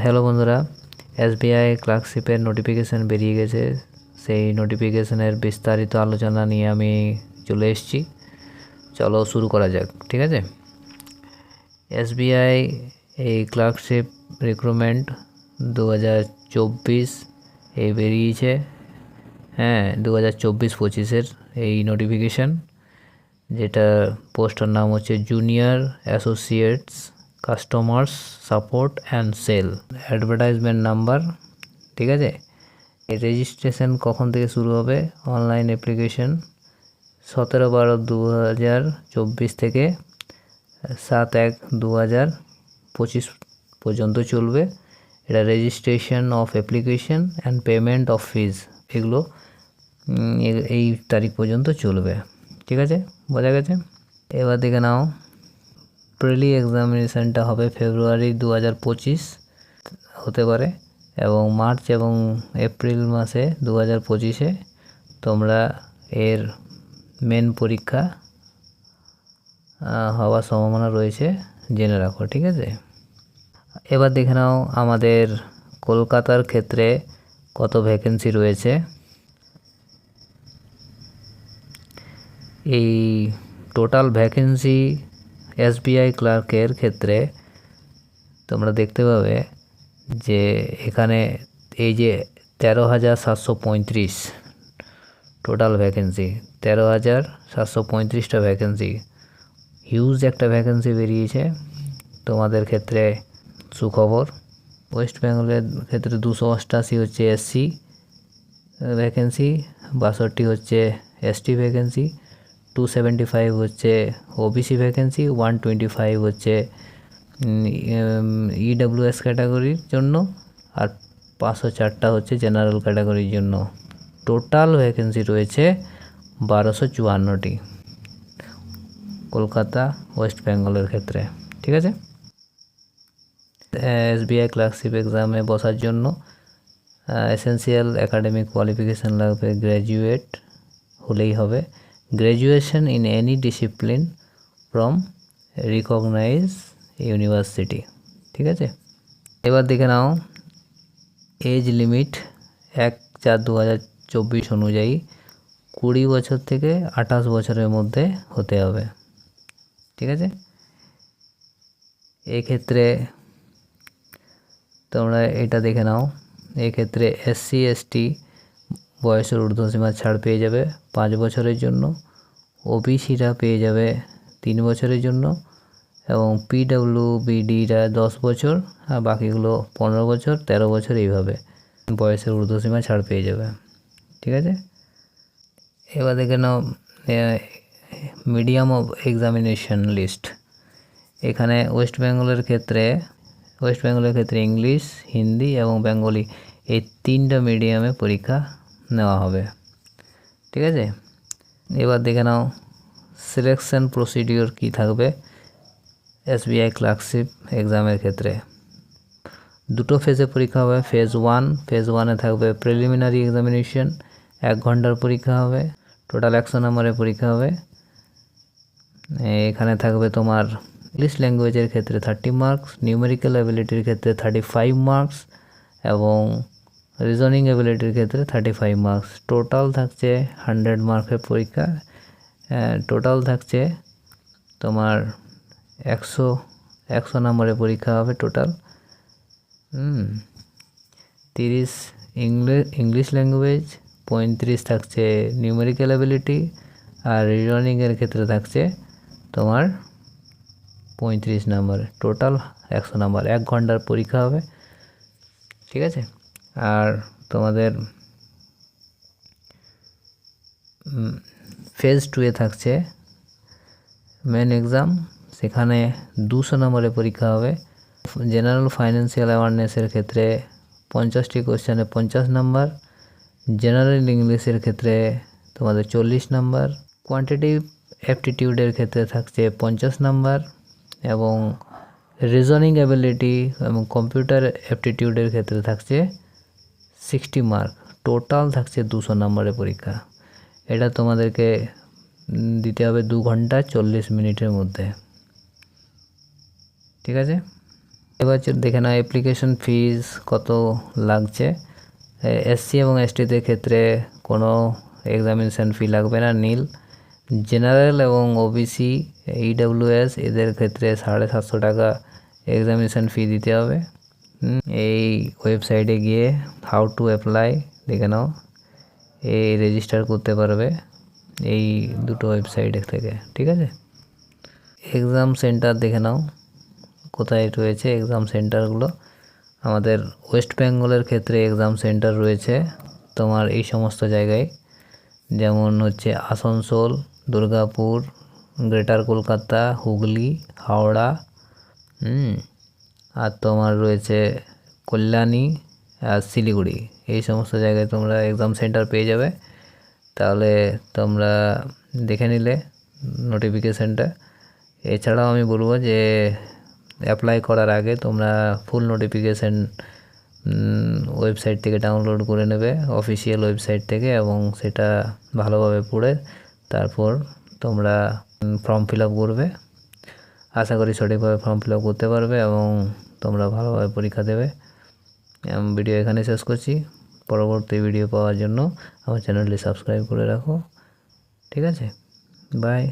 Hello বন্ধুরা, SBI ক্লার্কশিপের notification বেরিয়ে গেছে। সেই নোটিফিকেশানের বিস্তারিত আলোচনা নিয়ে আমি চলে এসেছি। চলো শুরু করা যাক, ঠিক আছে। এসবিআই এই ক্লার্কশিপ রিক্রুটমেন্ট 2024 এই বেরিয়েছে। হ্যাঁ, 2024-25 এই নোটিফিকেশান, যেটা পোস্টার নাম হচ্ছে junior associates customers support and sales, advertisement number, ঠিক আছে। রেজিস্ট্রেশন কখন থেকে শুরু হবে? অনলাইন অ্যাপ্লিকেশন 17/12/2024 থেকে 7/1/2025 পর্যন্ত চলবে। এটা registration of application and payment of fees, এগুলো এই তারিখ পর্যন্ত চলবে, ঠিক আছে, বোঝা গেছে। এবার দেখে নাও, প্রিলি এক্সামিনেশানটা হবে ফেব্রুয়ারি 2025 হতে পারে, এবং মার্চ এবং এপ্রিল মাসে 2025 তোমরা এর মেন পরীক্ষা হওয়ার সম্ভাবনা রয়েছে, জেনে রাখো, ঠিক আছে। এবার দেখে নাও আমাদের কলকাতার ক্ষেত্রে কত ভ্যাকেন্সি রয়েছে। এই টোটাল ভ্যাকেন্সি এসবিআই ক্লার্কের ক্ষেত্রে তোমরা দেখতে পাবে যে এখানে এই যে 13,735 টোটাল ভ্যাকেন্সি, 13,735টা ভ্যাকেন্সি, হিউজ একটা ভ্যাকেন্সি বেরিয়েছে তোমাদের ক্ষেত্রে। সুখবর, ওয়েস্ট বেঙ্গলের ক্ষেত্রে 288 হচ্ছে এসসি ভ্যাকেন্সি, 62 হচ্ছে এসটি ভ্যাকেন্সি, 275 হচ্ছে ওবিসি ভ্যাকেন্সি, 125 হচ্ছে ইডব্লিউএস ক্যাটাগরির জন্য, আর 504টা হচ্ছে জেনারেল ক্যাটাগরির জন্য। টোটাল ভ্যাকেন্সি রয়েছে 1254টি কলকাতা ওয়েস্ট বেঙ্গলের ক্ষেত্রে, ঠিক আছে। এসবিআই ক্লার্কশিপ এক্সামে বসার জন্য এসেন্সিয়াল একাডেমিক কোয়ালিফিকেশান লাগবে, গ্র্যাজুয়েট হলেই হবে, graduation in any discipline from recognise university, ঠিক আছে। এবার দেখে নাও এজ লিমিট 1/4/2024 অনুযায়ী 20 বছর থেকে 28 বছরের মধ্যে হতে হবে, ঠিক আছে। এক্ষেত্রে তোমরা এটা দেখে নাও, এক্ষেত্রে এসসি এসটি বয়সের ঊর্ধ্বসীমা ছাড় পেয়ে যাবে 5 বছরের জন্য, ওবিসিরা পেয়ে যাবে 3 বছরের জন্য, এবং পিডব্লিউবিডিরা 10 বছর, আর বাকিগুলো 15 বছর 13 বছর এইভাবে বয়সের ঊর্ধ্বসীমা ছাড় পেয়ে যাবে, ঠিক আছে। এবার দেখে নাও মিডিয়াম অফ এক্সামিনেশন লিস্ট। এখানে ওয়েস্ট বেঙ্গলের ক্ষেত্রে ইংলিশ, হিন্দি এবং বেঙ্গলি এই 3টা মিডিয়ামে পরীক্ষা নেওয়া হবে, ঠিক আছে। এবার দেখে নাও সিলেকশন প্রসিডিওর কী থাকবে এসবিআই ক্লার্কশিপ এক্সামের ক্ষেত্রে। 2টো ফেজে পরীক্ষা হবে। ফেজ 1 থাকবে প্রিলিমিনারি এক্সামিনেশন, 1 ঘন্টার পরীক্ষা হবে, টোটাল 100 নম্বরের পরীক্ষা হবে। এখানে থাকবে তোমার ইংলিশ ল্যাঙ্গুয়েজের ক্ষেত্রে 30 মার্কস, নিউমেরিক্যাল অ্যাবিলিটির ক্ষেত্রে 35 মার্কস, এবং রিজনিং অ্যাবিলিটির ক্ষেত্রে 35 মার্কস। টোটাল থাকছে 100 মার্কের পরীক্ষা। টোটাল থাকছে তোমার 100 নম্বরের পরীক্ষা হবে টোটাল। 30 ইংলিশ ল্যাঙ্গুয়েজ, 35 থাকছে নিউমেরিক্যাল অ্যাবিলিটি, আর রিজনিংয়ের ক্ষেত্রে থাকছে তোমার 35 নম্বর। টোটাল 100 নম্বর, 1 ঘন্টার পরীক্ষা হবে, ঠিক আছে। আর তোমাদের ফেজ 2 থাকছে মেন এক্সাম, সেখানে 200 নম্বরের পরীক্ষা হবে। জেনারেল ফাইন্যান্সিয়াল অ্যাওয়ারনেসের ক্ষেত্রে 50টি কোশ্চেনে 50 নম্বর, জেনারেল ইংলিশের ক্ষেত্রে তোমাদের 40 নম্বর, কোয়ান্টিটিভ অ্যাপটিটিউডের ক্ষেত্রে থাকছে 50 নম্বর, এবং রিজনিং অ্যাবিলিটি এবং কম্পিউটার অ্যাপটিটিউডের ক্ষেত্রে থাকছে 60 মার্ক। টোটাল থাকছে 200 নম্বরের পরীক্ষা। এটা তোমাদেরকে দিতে হবে 2 ঘন্টা 40 মিনিটের মধ্যে, ঠিক আছে। এবার দেখে নাও অ্যাপ্লিকেশন ফিস কত লাগছে। এসসি এবং এসটিদের ক্ষেত্রে কোনো এক্সামিনেশান ফি লাগবে না, নীল। জেনারেল এবং ওবিসি, ইডব্লিউএস এদের ক্ষেত্রে 750 টাকা এক্সামিনেশান ফি দিতে হবে। এই ওয়েবসাইটে গিয়ে হাউ টু অ্যাপ্লাই দেখে নাও, এই রেজিস্টার করতে পারবে এই দুটো ওয়েবসাইট থেকে, ঠিক আছে। এক্সাম সেন্টার দেখে নাও কোথায় রয়েছে এক্সাম সেন্টারগুলো। আমাদের ওয়েস্ট বেঙ্গলের ক্ষেত্রে এক্সাম সেন্টার রয়েছে তোমার এই সমস্ত জায়গায়, যেমন হচ্ছে আসানসোল, দুর্গাপুর, গ্রেটার কলকাতা, হুগলি, হাওড়া, আর তোমার রয়েছে কল্যাণী আর শিলিগুড়ি। এই সমস্ত জায়গায় তোমরা এক্সাম সেন্টার পেয়ে যাবে। তাহলে তোমরা দেখে নিলে নোটিফিকেশানটা। এছাড়াও আমি বলবো যে অ্যাপ্লাই করার আগে তোমরা ফুল নোটিফিকেশান ওয়েবসাইট থেকে ডাউনলোড করে নেবে, অফিসিয়াল ওয়েবসাইট থেকে, এবং সেটা ভালোভাবে পড়ে তারপর তোমরা ফর্ম ফিল আপ করবে। আশা করি সঠিকভাবে ফর্ম ফিল আপ করতে পারবে এবং তোমরা ভালোভাবে পরীক্ষা দেবে। ভিডিও এখানে শেষ করছি। পরবর্তী ভিডিও পাওয়ার জন্য আমার চ্যানেলটি সাবস্ক্রাইব করে রাখো, ঠিক আছে। বাই।